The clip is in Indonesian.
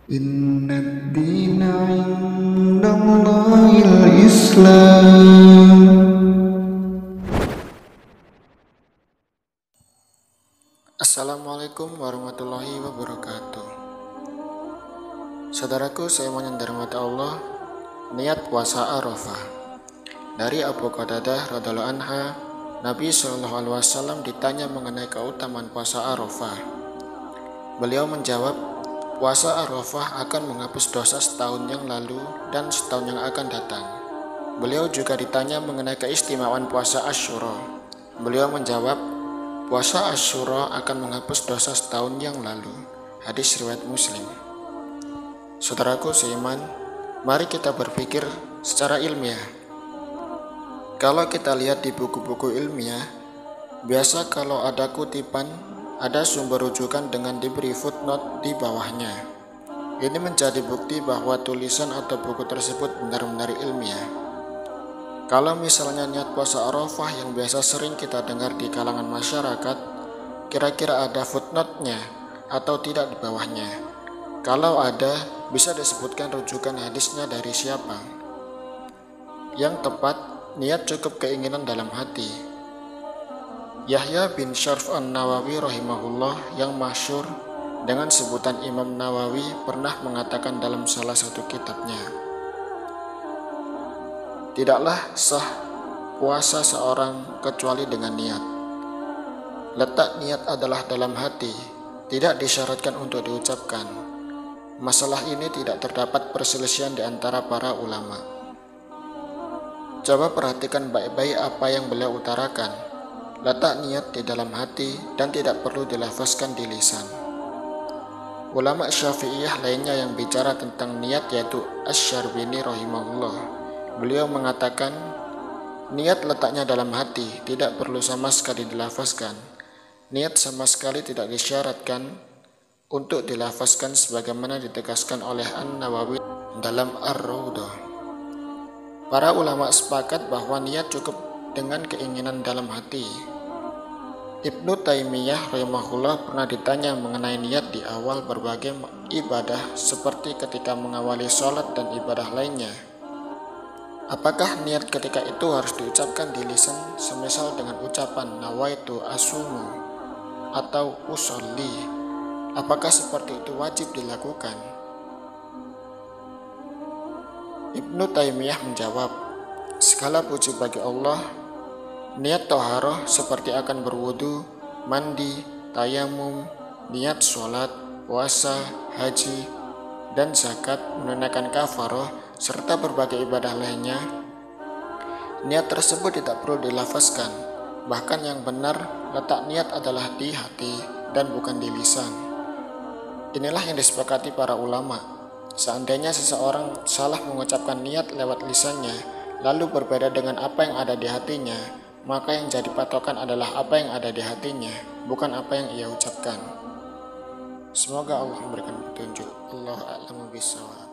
Inna ad-dina 'indallahil Islam. Assalamualaikum warahmatullahi wabarakatuh. Saudaraku, saya mohon rahmat Allah, niat puasa Arafah. Dari Abu Qatadah radhiyallahu anha, Nabi SAW ditanya mengenai keutamaan puasa Arafah. Beliau menjawab, puasa Arafah akan menghapus dosa setahun yang lalu dan setahun yang akan datang. Beliau juga ditanya mengenai keistimewaan puasa Asyura. Beliau menjawab, puasa Asyura akan menghapus dosa setahun yang lalu. Hadis riwayat Muslim. Saudaraku seiman, mari kita berpikir secara ilmiah. Kalau kita lihat di buku-buku ilmiah, biasa kalau ada kutipan, ada sumber rujukan dengan diberi footnote di bawahnya. Ini menjadi bukti bahwa tulisan atau buku tersebut benar-benar ilmiah. Kalau misalnya niat puasa Arafah yang biasa sering kita dengar di kalangan masyarakat, kira-kira ada footnote-nya atau tidak di bawahnya? Kalau ada, bisa disebutkan rujukan hadisnya dari siapa? Yang tepat, niat cukup keinginan dalam hati. Yahya bin Syarf an-Nawawi rahimahullah yang masyhur dengan sebutan Imam Nawawi pernah mengatakan dalam salah satu kitabnya, tidaklah sah puasa seorang kecuali dengan niat. Letak niat adalah dalam hati, tidak disyaratkan untuk diucapkan. Masalah ini tidak terdapat perselisihan di antara para ulama. Coba perhatikan baik-baik apa yang beliau utarakan. Letak niat di dalam hati dan tidak perlu dilafazkan di lisan. Ulama Syafi'iyah lainnya yang bicara tentang niat yaitu Asy-Syarbini rahimahullah. Beliau mengatakan, niat letaknya dalam hati, tidak perlu sama sekali dilafazkan. Niat sama sekali tidak disyaratkan untuk dilafazkan sebagaimana ditegaskan oleh An-Nawawi dalam Ar-Raudhah. Para ulama sepakat bahwa niat cukup dengan keinginan dalam hati. Ibnu Taimiyah rahimahullah pernah ditanya mengenai niat di awal berbagai ibadah seperti ketika mengawali sholat dan ibadah lainnya. Apakah niat ketika itu harus diucapkan di lisan semisal dengan ucapan nawaitu asumu atau usolli? Apakah seperti itu wajib dilakukan? Ibnu Taimiyah menjawab, segala puji bagi Allah, niat toharoh seperti akan berwudu, mandi, tayamum, niat sholat, puasa, haji, dan zakat, menunaikan kafaroh, serta berbagai ibadah lainnya. Niat tersebut tidak perlu dilafazkan, bahkan yang benar letak niat adalah di hati dan bukan di lisan. Inilah yang disepakati para ulama. Seandainya seseorang salah mengucapkan niat lewat lisannya, lalu berbeda dengan apa yang ada di hatinya, maka yang jadi patokan adalah apa yang ada di hatinya, bukan apa yang ia ucapkan. Semoga Allah memberikan petunjuk. Allahu a'lamu bishawab.